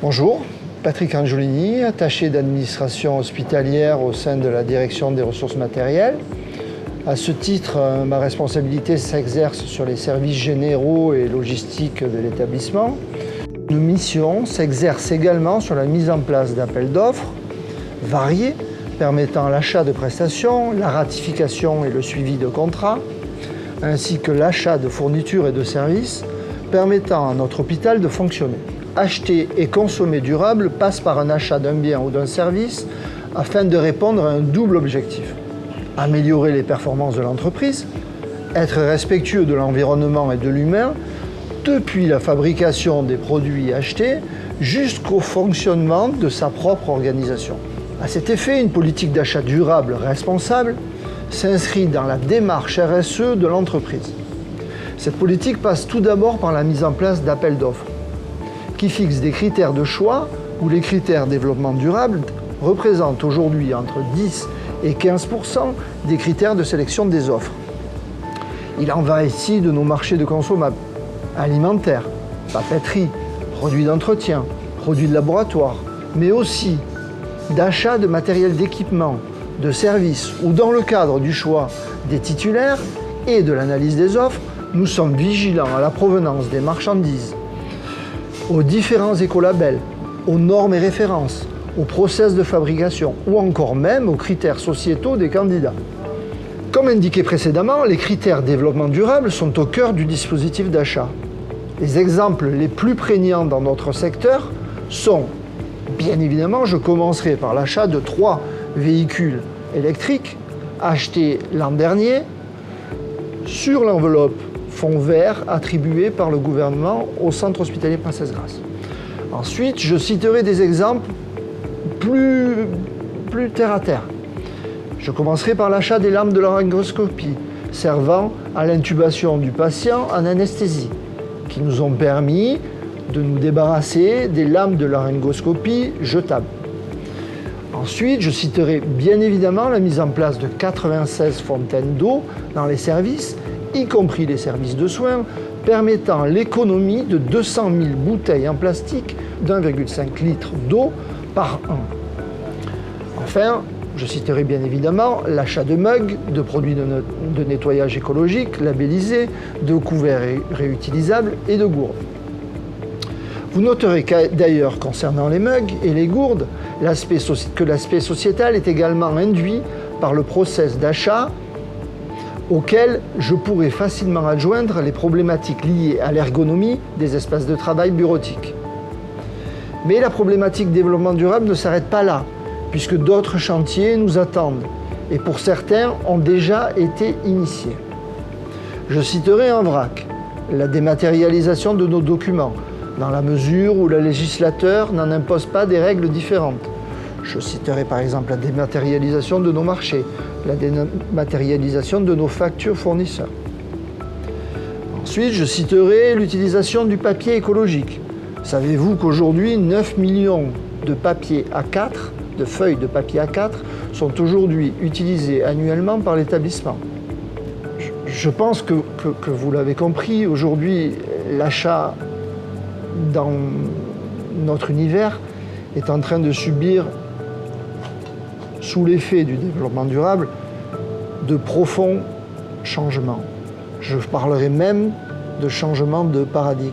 Bonjour, Patrick Angiolini, attaché d'administration hospitalière au sein de la direction des ressources matérielles. À ce titre, ma responsabilité s'exerce sur les services généraux et logistiques de l'établissement. Nos missions s'exercent également sur la mise en place d'appels d'offres variés permettant l'achat de prestations, la ratification et le suivi de contrats, ainsi que l'achat de fournitures et de services permettant à notre hôpital de fonctionner. Acheter et consommer durable passe par un achat d'un bien ou d'un service afin de répondre à un double objectif. Améliorer les performances de l'entreprise, être respectueux de l'environnement et de l'humain, depuis la fabrication des produits achetés jusqu'au fonctionnement de sa propre organisation. À cet effet, une politique d'achat durable responsable s'inscrit dans la démarche RSE de l'entreprise. Cette politique passe tout d'abord par la mise en place d'appels d'offres qui fixent des critères de choix où les critères développement durable représentent aujourd'hui entre 10 et 15% des critères de sélection des offres. Il en va ici de nos marchés de consommables, alimentaires, papeterie, produits d'entretien, produits de laboratoire, mais aussi d'achat de matériel d'équipement, de services ou dans le cadre du choix des titulaires et de l'analyse des offres, nous sommes vigilants à la provenance des marchandises, aux différents écolabels, aux normes et références, aux process de fabrication ou encore même aux critères sociétaux des candidats. Comme indiqué précédemment, les critères développement durable sont au cœur du dispositif d'achat. Les exemples les plus prégnants dans notre secteur sont, bien évidemment, je commencerai par l'achat de 3 véhicules électriques achetés l'an dernier sur l'enveloppe fonds vert attribué par le gouvernement au centre hospitalier Princesse Grasse. Ensuite, je citerai des exemples plus terre à terre. Je commencerai par l'achat des lampes de laryngoscopie servant à l'intubation du patient en anesthésie, qui nous ont permis de nous débarrasser des lampes de laryngoscopie jetables. Ensuite, je citerai bien évidemment la mise en place de 96 fontaines d'eau dans les services, y compris les services de soins, permettant l'économie de 200 000 bouteilles en plastique d'1,5 litre d'eau par an. Enfin, je citerai bien évidemment l'achat de mugs, de produits de nettoyage écologique labellisés, de couverts réutilisables et de gourdes. Vous noterez d'ailleurs concernant les mugs et les gourdes que l'aspect sociétal est également induit par le process d'achat auquel je pourrais facilement adjoindre les problématiques liées à l'ergonomie des espaces de travail bureautiques. Mais la problématique développement durable ne s'arrête pas là, puisque d'autres chantiers nous attendent et pour certains ont déjà été initiés. Je citerai en vrac la dématérialisation de nos documents, dans la mesure où le législateur n'en impose pas des règles différentes. Je citerai par exemple la dématérialisation de nos marchés, la dématérialisation de nos factures fournisseurs. Ensuite, je citerai l'utilisation du papier écologique. Savez-vous qu'aujourd'hui, 9 millions de papiers A4, de feuilles de papier A4, sont aujourd'hui utilisées annuellement par l'établissement? Je pense que vous l'avez compris, aujourd'hui, l'achat dans notre univers est en train de subir, sous l'effet du développement durable, de profonds changements. Je parlerai même de changement de paradigme.